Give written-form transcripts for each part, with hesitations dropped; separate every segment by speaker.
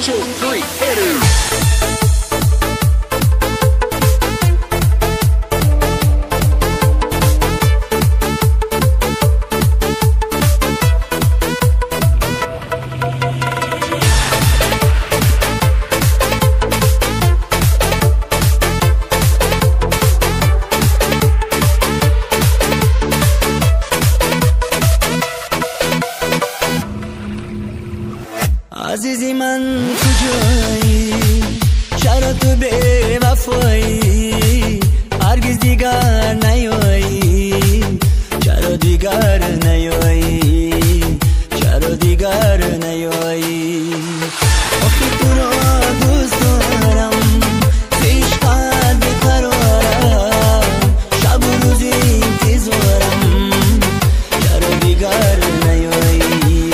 Speaker 1: 2, 3, hit it.
Speaker 2: عزیزی من کجایی؟ چرا تو به وفایی؟ هرگز دیگر نیایی، چرا دیگر نیایی، چرا دیگر نیایی؟ آخه تو را دوست دارم، پیش قلب بیقرارم، شب و روز انتظارم، چرا دیگر نیایی،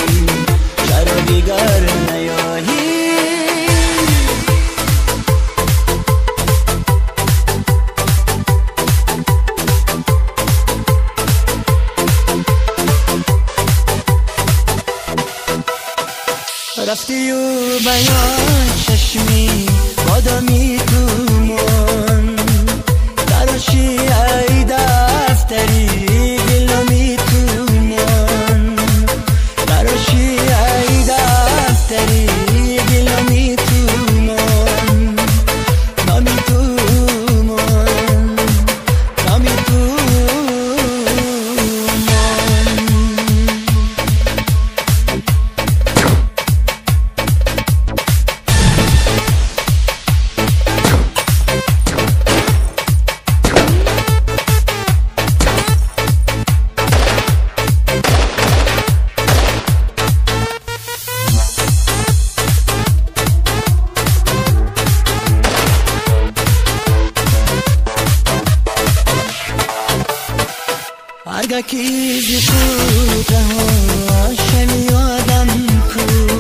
Speaker 2: چرا دیگر نیایی؟ رفتی و بیان چشمی بادامی تو من، تراشی ای دفتری دلمی تو من، تراشی ای دفتری دلمی تو من، نامی تو من، نامی تو هرگاه که زی خود رها شمی آدم کو